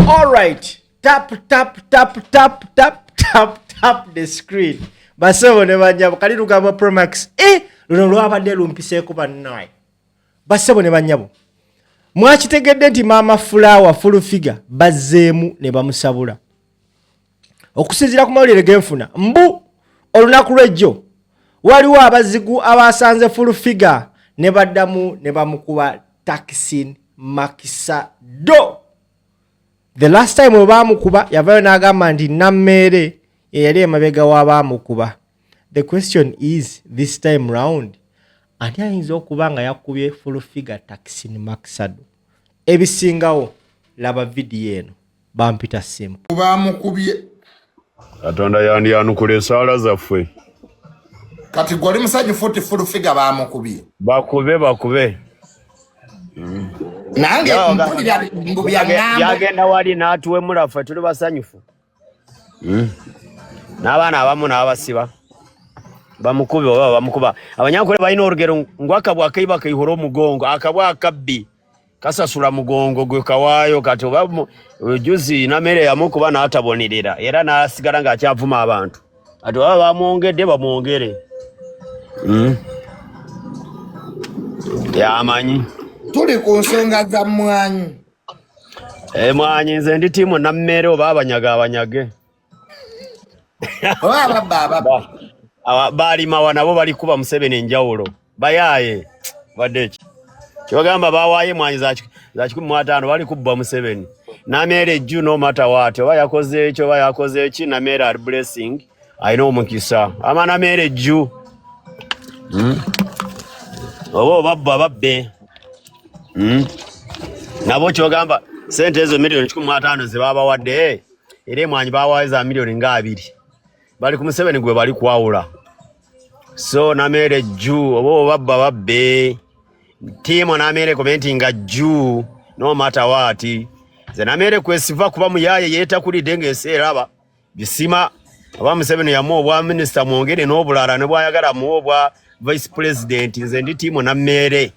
All right. Tap the screen. Basebo ne banyabo kali lugamba Pro Max. Luno lwabadde lumpiseeko bannaye. Basebo ne banyabo. Mwakitegedde nti Mama Flower full figure bazzeemu ne bamusabula. Okusinziira ku mawulire genfuna mbu olunaku lw'ejjo waliwo abazigu abasanze full figure ne baddamu ne bamukuba Taksin Makisado. The last time we bamukuba yavayo n'agamba nti Nammere yali emabega w'abamukuba. The question is this time round ani ayinza okuba nga yakubye full figure Taksin Makisado. Ebisingawo laba video eno bampita simu. Bamukubye Katonda yanukule sala zaffe. Kati gwali musajja full figure bamukubye. Bakube. Nange mpulira ngubya ngamba yagenda wali n'atuwe mulafa tuli basanyufu. N'abaana abamu n'abasiba bamukubi oba bamukuba abanyankole balina olugero ngwakabwa kaiba kaihoro mugongo akabwa akabbi kasasula mugongo gwe kawaayo kati oba juzi Nammere yamukuba n'atabonirira era n'asigala ng'akyavuma abantu ati baba bamwongedde bamwongere. Yamanyi tuli ku nsonga za mwanyi. Mwanyi nze ndi tiimu Nammere oba abanyage. Balima nabo bali kuba Museveni enjawulo bayaye badeki kyogamba bawaaye mwanyi za 15 bali kubba Museveni. Nammere ejju no matter what oba yakoze ekyo oba yakoze eki Nammere are blessing ayina omukisa ama Nammere ejju oba babbe nabo kyogamba sente ezo milioni 15 zibabawadde era mwanyi bawaaye za milioni nga 2 bali ku Museveni gwe bali kwawula. So Nammere jju oba babbe tiimo Nammere commenting nga jju no matter what ze Nammere kwesiva kuba muyaye yeta kuli denge eseraba bisima aba Museveni yamu obwa minister mwongere n'obulala ne bwayagala mu obwa vice president nze ndi tiimo Nammere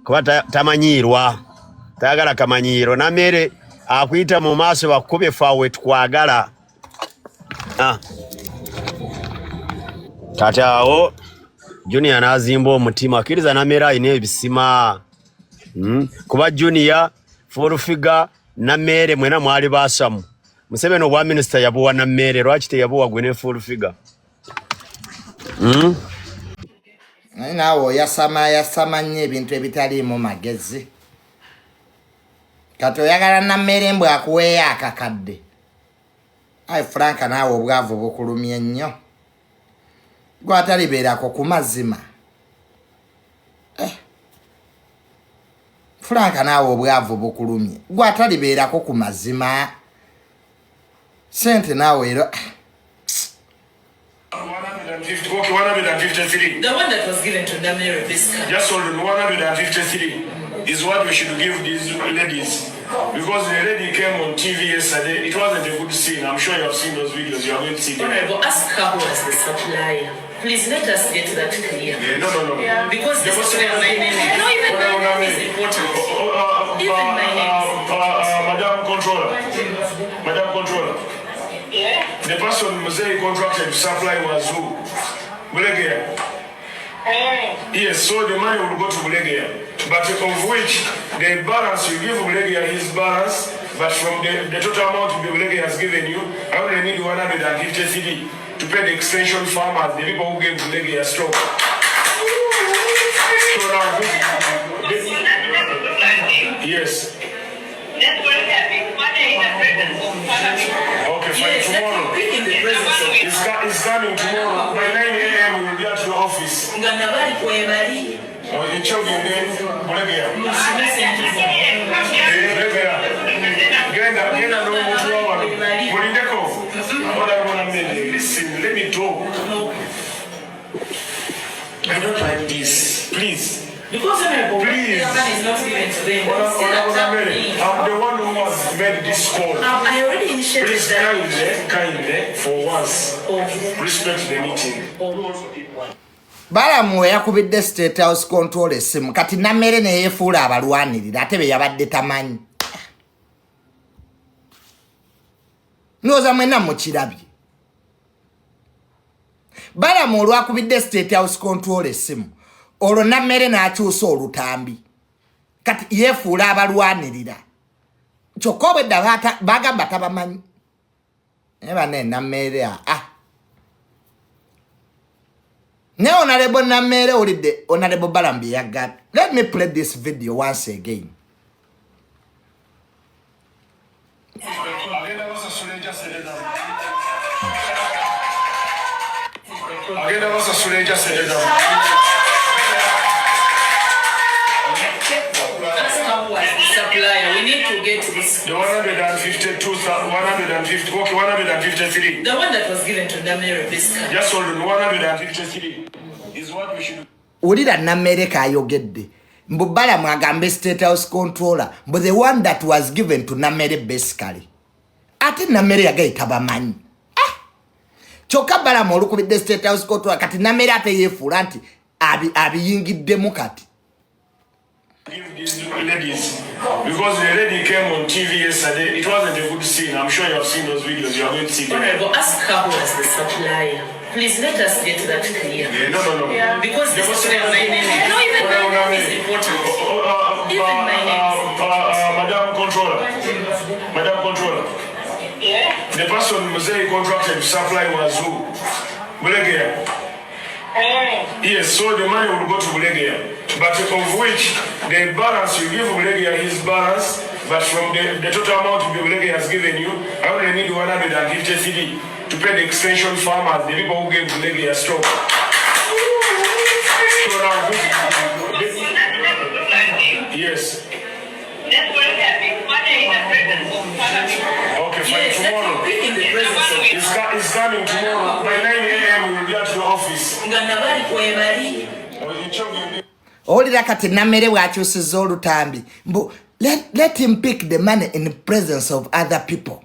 kuba tamanyirwa tayagala kamanyiro. Nammere akuyita mu maaso bakube fawe tukwagala. Kati awo Junior n'azimba omutima akkiriza Nammere ayina ebisima. Kuba Junior full figure Nammere mwena mwali basamu. Museveni obwa minister yabuwa Nammere lwaki teyabuwa gwe ne full figure. Naawo yasama nnyo ebintu ebitali mu magezi. Kati oyagala Nammere mbwe akuweeyo akakadde. Ayi Frank naawe obwavu bukulumye nnyo. Gwatalibeerako ku mazima. Frank naawe obwavu bukulumye. Gwatalibeerako ku mazima. Sente naawe ero. 153. The one that was given to Nammere Biscuit. Just hold on, 153 is what we should give these ladies. Because the lady came on TV yesterday, it wasn't a good scene. I'm sure you have seen those videos, you are going to see them. Honorable, ask her who was the supplier. Please let us get that clear. Yeah, no. Yeah. Because this is where my name is. No, even my name is important. Even my name. Madam Controller. Yeah. The person Mosaic contracted to supply was who? Bulegea. Yes, so the money will go to Bulegea. But of which the balance you give Bulegea his balance, but from the total amount Bulegea has given you, I only need 150 CD to pay the extension farmers, the people who gave Bulegea stock. So now, yes. Okay, fine. Tomorrow. It's coming tomorrow. By 9 a.m. we will be at your office. In Chogi, Bulegea. Listen, let me talk. I don't like this. Please. Because please. Is not given to them. I'm the one who has made this call. I already initiated please that. Kindly, for once, respect the meeting. Balamu yakubidde State House control esimu kati Nammere ne yefuula abalwanirira ate be yabadde tamanyi. Noza mwena mukirabye. Balamu olwakubidde State House control essimu. Olwo Nammere n'akyusa olutambi. Kati yeefuula abalwanirira. Kyokka obwedda bagamba tabamanyi. Eba ne Nammere Ne Honorable Nammere olidde Honorable Balamu bye yagambye. Let me play this video once again. Supplier, we need to get this. The 153. The one that was given to Nammere Biscuit. Just hold on, 153 is what we should. Ulira Nammere kayogedde. Mbu Balamu agambe State House controller, but the one that was given to Nammere basically. Ate Nammere yagayita bamanyi. Kyokka Balamu olukubidde State House controller kati Nammere ate yeefuula nti abiyingiddemu kati. Give these ladies, because the lady came on TV yesterday. It wasn't a good scene. I'm sure you have seen those videos. You are going to see them. Honorable, ask her who was the supplier. Please let us get that clear. Yeah, no. Because this is my name. No, even my name is important. Even my name. Madam Controller. Yeah. The person Mosaic contracted to supply was who? Bulegea. Yes, so the money will go to Bulegea. But of which the balance you give Bulegea his balance, but from the total amount Bulegea has given you, I only need 150 CD to pay the extension farmers, the people who gave Bulegea stock. So now, yes. Okay, fine. Tomorrow. It's coming tomorrow. By 9 a.m. we will get to the office. Olira kati Nammere bw'akyusizza olutambi. Mbu let him pick the money in the presence of other people.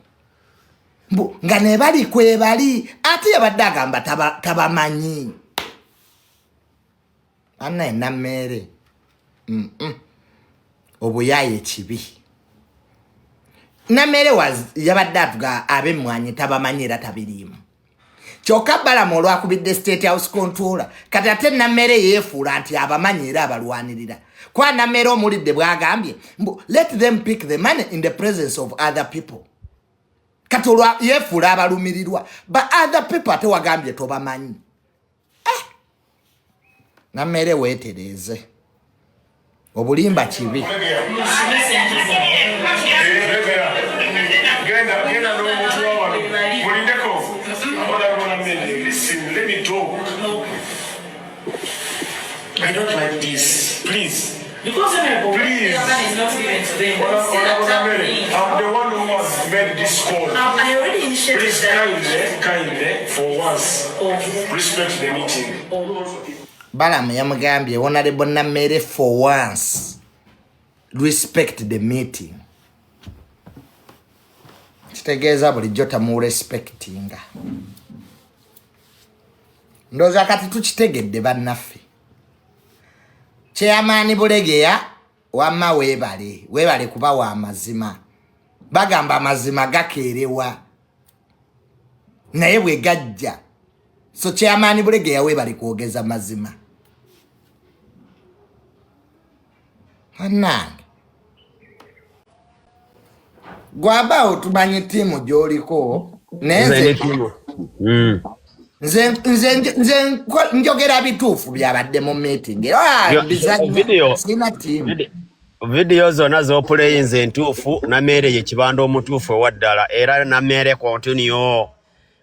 Mbu nga ne bali kwebali ate yabadde agamba tabamanyi. Anna Nammere. Obuyaye kibi. Nammere yabadde avuga ab'emmwanyi tabamanyi era tabiriimu. Kyokka Balamu olwakubidde State House controller kati ate Nammere yeefuula nti abamanyi era abalwanirira. Kwa Nammere omulidde bw'agambye mbu let them pick the money in the presence of other people. Kati olwa yeefuula abalumirirwa but other people ate wagambye tobamanyi. Nammere weetereeze. Obulimba kibi. Listen, let me talk. I don't like this. Please. Because please. is not given to them. I'm the one who has made this call. I already initiated Please, that. kindly, for once, Okay. respect the meeting. Balamu yamugambye Honorable Nammere for once respect the meeting. Kitegeeza bulijjo tamurespektinga. Ndowooza kati tukitegedde bannaffe. Chairman Bulegea wamma weebale kuba wa mazima. Bagamba amazima gakeerewa. Naye bwe gajja. So Chairman Bulegea weebale kwogeza mazima. Annange. Gwaba otumanyi tiimu gy'oliko. Nze njogera bituufu byabadde mu meeting. Sina tiimu. Video zonna z'opuleyinze entuufu Nammere ye kibanda omutuufu ewaddala era Nammere continue.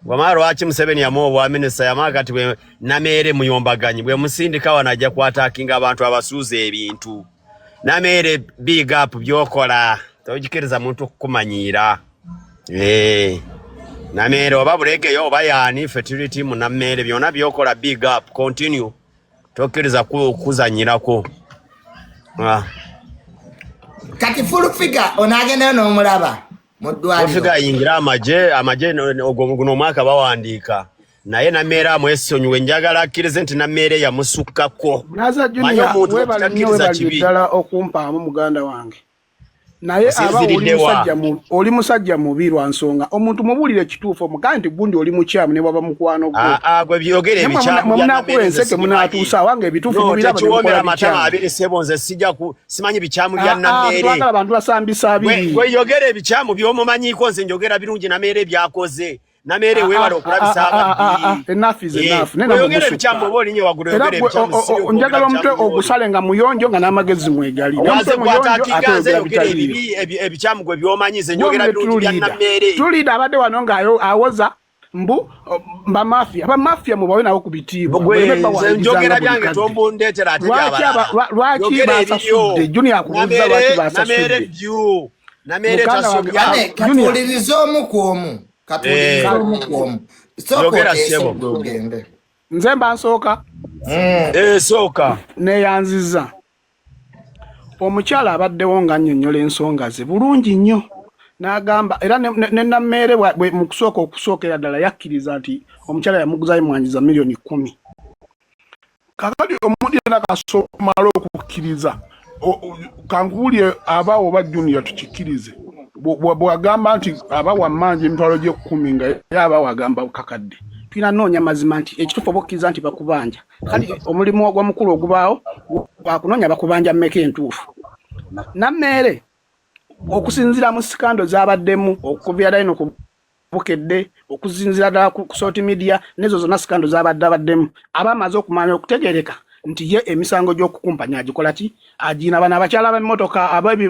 Bwamala lwaki Museveni yamuwa obwaminisita yamala kati bwe Nammere muyombaganyi bwe musindika wano ajja kwataakinga abantu abasuuza ebintu. Nammere big up by'okola tojikiriza muntu okukumanyiira. Nammere oba Bulegeya oba yaani fertility mu Nammere byonna by'okola big up continue. Tokkiriza kuzanyirako. Kati full figure onagenda n'omulaba mu ddwaliro. Full figure ayingira amaje guno omwaka bawandiika. Naye Nammere amwesonyiwe njagala akkirize nti Nammere yamusukkako. Naza Junior webale nnyo webale ddala okumpaamu muganda wange. naye aba oli musajja mubi lwa nsonga omuntu mubulire kituufu omuganti gundi oli mukyamu ne baba mukwano gwo gwe byogere ebikyamu bya enseke munatuusa wange ebituufu mubiraba tuwomera amatama abiri sebonze sijja simanyi bikyamu bya Namere twagala abantu basambisa abiri gwe yogere ebikyamu by'omumanyiiko nze njogera birungi Namere byakoze Namere webala okulabisa ababbi enough is enough nena yogere ebikyamu oba olinye waggulu yogere ebikyamu njagala omutwe ogusale nga muyonjo nga n'amagezi mwegali waze gwatakiganze yogere ebibi ebikyamu gwe by'omanyize njogera birungi bya Namere tulida abadde wano ng'ayo awoza mbu abamafia mubawe nabo kubitiibwa njogera byange tombundetera ate lwaki basasudde Junior akubuuza lwaki basasudde Namere tasubya katuliriza omu ku omu yogera sebo nze mba nsooka sooka neyanziza omukyala abaddewo nga annyonnyola ensonga ze bulungi nnyo n'agamba era ne Namere bwe mu kusooka okusookera ddala yakkiriza nti omukyala yamuguzayo mwanjiza $10,000. Kakati omuntu yenna kasomala okukkiriza kankuwulye abawo ba Junior tukikkirize bwagamba nti abawa manje emitwalo gye 10 nga yaba wagamba kakadde tulina noonya mazima nti ekituufu obakkiriza nti bakubanja kati omulimu ogwa mukulu ogubaawo wakunoonya bakubanja mmeka entuufu Namere okusinzira mu sikando z'abaddemu okuvira ddala ku bukedde okusinzira ddala ku social media nezo zonna sikando z'abaddemu abamaze okumanya okutegereka nti ye emisango gy'okukumpanya agikola ki agina bana abakyala b'emmotoka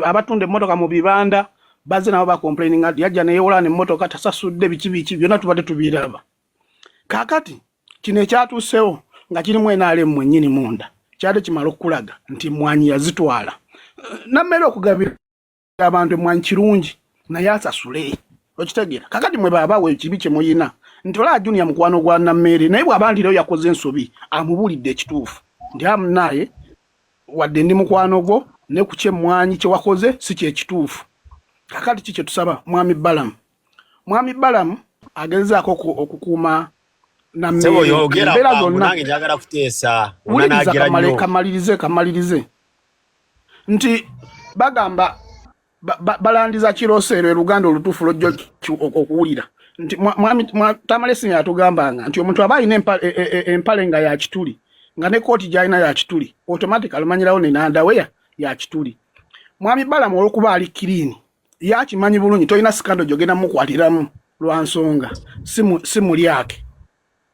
abatunda emmotoka mu bibanda bazze nabo bakomplaining nti yajja neyewola n'emmotoka tasasudde biki byonna tubadde tubiraba kaakati kino ekyatuusewo nga kirimu NRM mwennyini munda kyadde kimala okulaga nti mwanyi yazitwala Namere okugabira abantu emwanyi kirungi naye asasule okitegeera kakati mwe baba ekibi kye muyina nti olaba Junior mukwano gwa Namere naye bw'aba nti yakoze ensobi amubulidde ekituufu nti amu naye wadde ndi mukwano gwo ne ku kyemmwanyi kye wakoze si kyekituufu kakati kikye tusaba mwami Balamu agezaako okukuuma Namere nange njagala kuteesa kamalirize nti bagamba balandiza kiroseero Luganda olutuufu lojjo okuwulira nti Tamalesi yatugambanga nti omuntu aba alina empale nga ya kituli nga ne kooti gy'alina ya kituli automatically alumanyirawo ne nandaweya ya kituli mwami Balamu olwokuba ali kiriini yakimanyi bulungi tolina sikando gyogenda mukwatiramu lwa nsonga si mulyake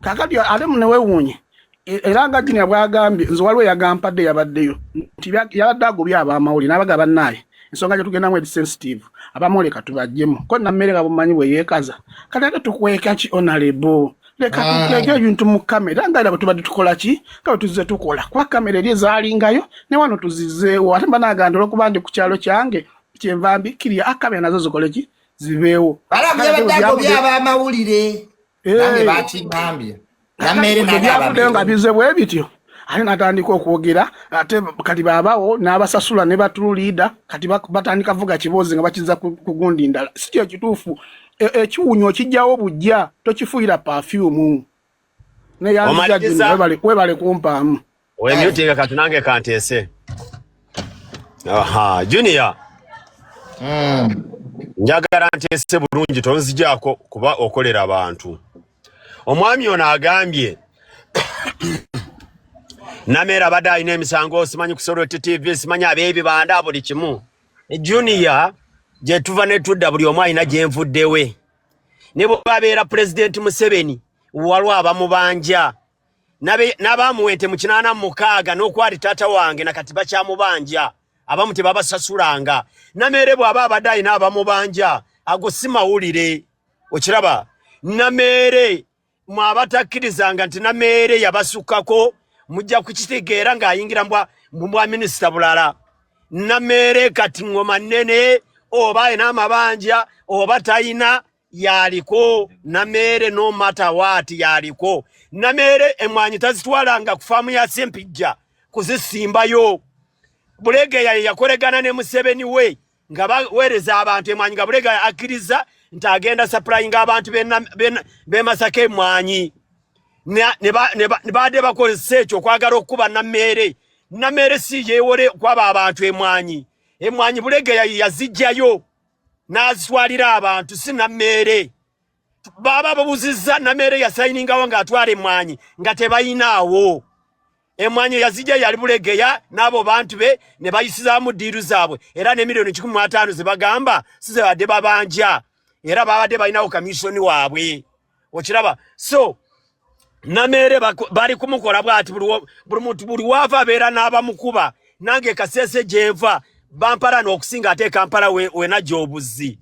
kakati ate munewewuunye era nga Junior bwagambye nze waliwo yagampadde yabaddeyo nti yabadde agobya abamawulire n'abaga bannaye ensonga gye tugendamu edi sensitive abamoleka tubajjemu ko Namere nga bumanyi bwe yeekaza kati ate tukweka ki honorable leka tutege ebintu mu kamera nga era tubadde tukola ki nga tuzze tukola kwa kamera eri ezaalingayo ne wano tuzizeewo ate mba naganda olwokuba ndi ku kyalo kyange kyenva mbikirya akamera nazo zikole ki zibeewo byabamawulire nange bakigambye Namere byavuddeyo nga bize bwe bityo ate natandika okwogera ate kati baabawo n'abasasula ne batuliida kati batandika vuga kiboozi nga bakiza ku gundi ndala si kyo kituufu ekiwunyo okijjawo bujja tokifuuyira perfume neyanziza Junior webale kumpaamu wemyutinga kati nange kanteese Junior njagala nteese bulungi tonzijaako kuba okolera abantu omwami ono agambye Namere abadde alina emisango simanyi ku Soroti TV simanyi ab'ebibanda buli kimu Junior gye tuva ne tudda buli omu alina gye nvuddewe ne bw'abeera Pulezidenti Museveni waliwo abamubanja n'abaamuwente mu 86 n'okwali taata wange nakati bakyamubanja abamu tebabasasulanga Namere bw'aba abadde alina abamubanja ago si mawulire okiraba Namere mwabatakkirizanga nti Namere yabasukkako mujja kukitegeera ng'ayingira mu bwa minisita bulala Namere kati ngoma nnene oba alina amabanja oba talina yaliko Namere no matter what yaliko Namere emwanyi tazitwalanga ku faamu ya Sempijja kuzisimbayo Bulegeya yakolegana ne Museveni we nga baweereza abantu emwanyi nga Bulegeya akkiriza nti agenda supplying abantu be Masaka emwanyi ne baade bakozesa ekyo okwagala okuba Namere si yeewole kwaba abantu emwanyi Emwanyi Bulegeya yazijjayo n'azitwalira abantu si Nammere. Baba babuzizza Nammere yasayiningawo ng'atwala emwanyi nga tebayinaawo. Emwanyi yazijja yali Bulegeya n'abo bantu be ne bayisizaamu ddiiru zaabwe era ne miliyoni 15 ze bagamba si ze badde babanja era babadde balinawo kamisoni waabwe. Okiraba? So Nammere bali kumukola bw'ati buli muntu buli waava abeera n'abamukuba nange Kasese gyenva bampala n'okusinga ate Kampala wena gy'obuzzi.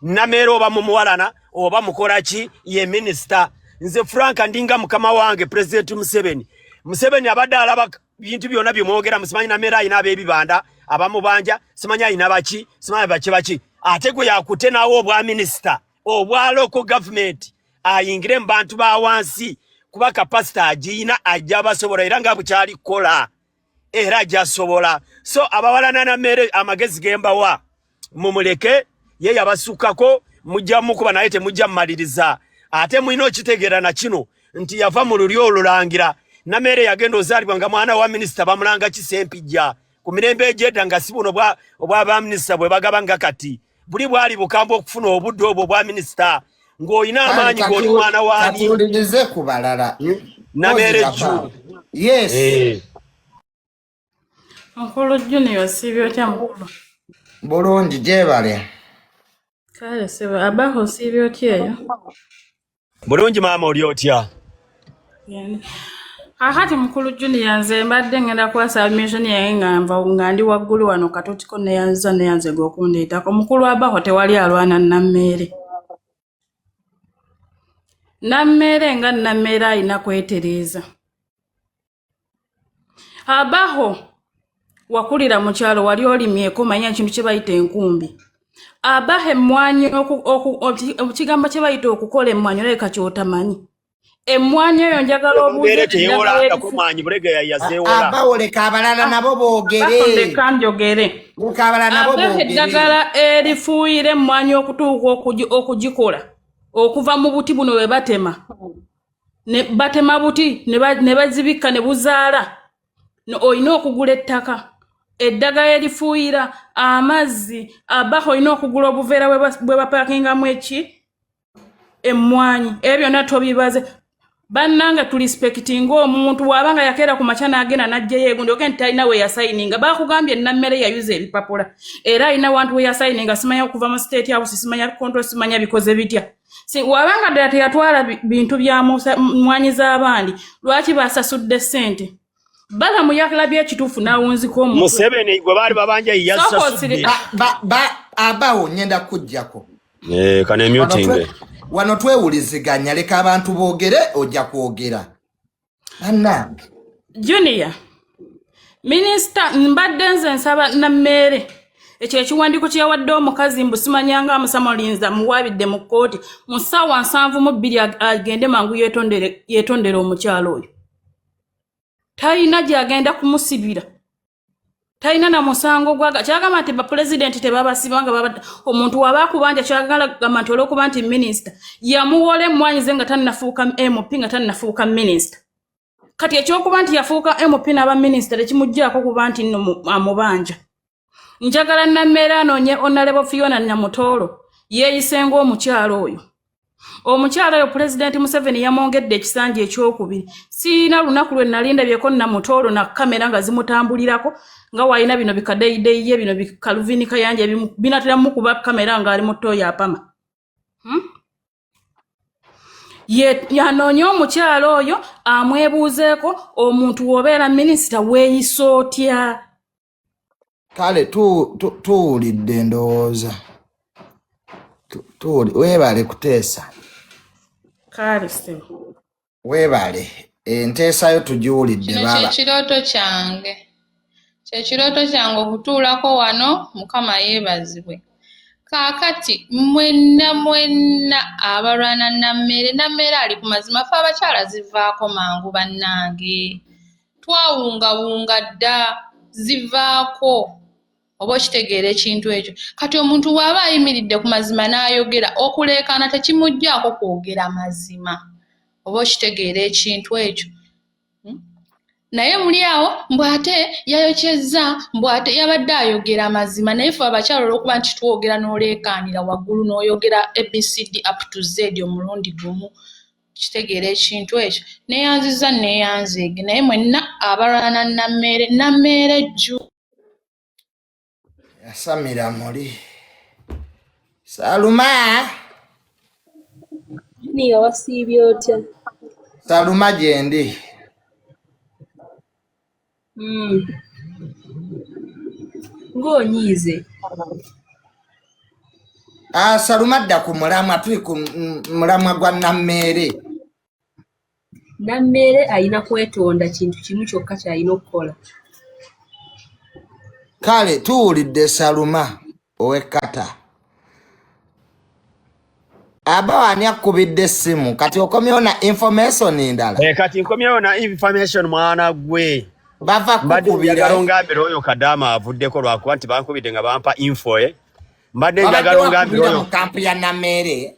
Nammere oba mumuwalana oba mukolaki ye minisita. Nze Frank ndinga mukama wange President Museveni abadde alaba bintu byonna byomwogera musimanyi Nammere ayina ab'ebibanda abamubanja simanyi ayina baki simanyi baki ate gwe yakute naawo obwa minisita obwa local government ayingire mu bantu ba wansi kuba capacity agiina ajja basobola era nga bukyali kukola era ajja sobola. So abawalana Nammere amagezi gembawa mumuleke ye yabasukako mujja mukuba naye temujja mmaliriza. Ate mwino kitegeera na kino nti yava mu lulyo olulangira Nammere yagenda ozaalibwa nga mwana wa minisita bamulanga kisempijja ku mirembe egyedda nga si buno obwa ba minisita bwe bagaba nga kati buli bwali bukamba okufuna obudde obwo bwa minisita ng'olina amaanyi g'oli mwana waani. Katuulirize ku balala. Nammere jju. Yes. Mukulu Junior sibyo kya mukulu. Bulungi gyebale. Kale sebo abaho sibyo kyeyo. Bulungi maama oli otya? Kakati mukulu Junior nze mbadde ngenda kwasa admission yange nga ndi waggulu wano katotiko neyanze gokundeetako. Mukulu abaho tewali alwana Nammere. Nammere nga Nammere ayina kwetereeza. Abaho wakulira mu kyalo wali olimyeko manya kintu kye bayita enkumbi. Abahe emmwanyi ekigambo kye bayita okukola emmwanyi oleka kyotamanyi. Emmwanyi eyo njagala obuuze teyewolangako mwanyi Bulegeya yazeewola. Abawoleka abalala nabo boogere. Kanjogere. Abahe eddagala erifuuyira emmwanyi okutuuka okugikola. Okuva mu buti buno we batema. Ne batema buti ne bazibika ne buzaala. Oyina okugula ettaka. Eddagala erifuuyira amazzi Abaho oyina okugula obuveera bwe bapakingamu emmwanyi. Ebyo nato bibaze. Bannanga tulispektinga omuntu wabanga yakeera ku makya n'agenda n'ajja yeegundi okenti talina we yasayininga bakugambye Nammere yayuza ebipapula era alina wantu we yasayininga simanya okuva mu state house simanya control simanya bikoze bitya. Wabanga ddala teyatwala bintu bya mmwanyi z'abandi lwaki basasudde ssente balamu yakulabye ekituufu n'awunzika omuntu. Museveni gwe baali babanja yasasudde. Abawo ngenda kujjako. Kane muting. Wano twewuliziganya leka abantu boogere ojja kwogera. Anna Junior Minister mbadde nze nsaba Nammere ekyo ekiwandiiko kye yawadde omukazi mbusimanyanga amusamulinza muwabidde mu kkooti mu ssaawa 7:2 agende mangu yeetondere omukyalo oyo. Talina gy'agenda kumusibira. Talina na musango gwaga kyagamba nti bapulezidenti tebabasibanga omuntu waba kubanja kyagala gamba nti olw'okuba nti minisita yamuwola emmwanyi ze nga tannafuuka MP nga tannafuuka minisita. Kati ekyokuba nti yafuuka MP n'aba minisita tekimuggyako kuba nti nno amubanja. Njagala Nammere anoonye Honorable Fiona Namutoolo yeeyisenga omukyalo oyo. Omukyalo oyo Pulezidenti Museveni yamwongedde ekisanja ekyokubiri. Siina lunaku lwe nalindabyeko Namutoolo na kamera nga zimutambulirako nga walina bino bikadeyideyi ye bino bikaluvini kayanja binatera mukuba kamera nga ali mu ttooyi apama. Yanoonya omukyalo oyo amwebuuzeeko omuntu w'obeera minisita weeyisa otya. Kale tuwulidde ndowooza. Weebale kuteesa. Kale sebo. Weebale. Enteesayo tugiwulidde baba. Kyekirooto kyange okutuulako wano Mukama yeebazibwe. Kaakati mwenna abalwana Nammere ali ku mazima fe abakyala zivaako mangu bannange. Twawungawunga dda zivaako. Oba okitegeera ekintu ekyo. Kati omuntu bw'aba ayimiridde ku mazima n'ayogera okuleekaana tekimuggyako kwogera mazima. Oba okitegeera ekintu ekyo. naye muli awo mbwate yayokyezza mbwate yabadde ayogera mazima naye ffe abakyalo olw'okuba nti twogera n'oleekaanira waggulu n'oyogera ABCD up to Z omulundi gumu kitegeera ekintu ekyo neeyanziza neeyanzeege naye mwenna abalwana Nammeere jju yasamira muli Saluma Junior wasiibye otya? Saluma gyendi Ng'onyiize. Saluma dda ku mulamwa tuli ku mulamwa gwa Nammeere. Nammeere ayina kwetonda kintu kimu kyokka ky'alina okukola. Kale tuwulidde Saluma ow'ekkata. Aba ani akubidde essimu kati okomyewo na information endala. Kati nkomyewo na information mwana gwe. Bava kukubira. Mbadde ngambira oyo Kadaama avuddeko lwakuba nti bankubidde nga bampa info mbadde njagala ngambira oyo mu kampu ya Nammeere.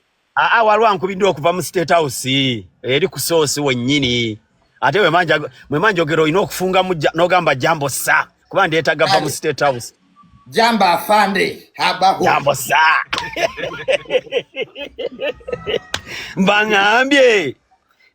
Waliwo ankubidde okuva mu State House eri ku source wennyini ate mwe manjogera olina okufunga n'ogamba jambo sa kuba ndeetaga va mu State House. Jamba afande abaho. Jambo sa mbangambye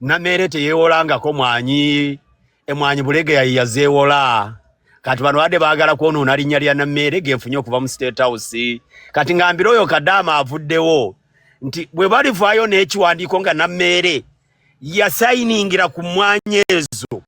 Nammeere teyeewolangako mwanyi emwanyi Bulegeya yazeewola kati bano badde baagala kwonoona linnya lya Nammeere genfunye okuva mu State House kati ngambira oyo Kadaama avuddewo nti bwe balivaayo n'ekiwandiiko nga Nammeere yasayiningira ku mmwanyi ezo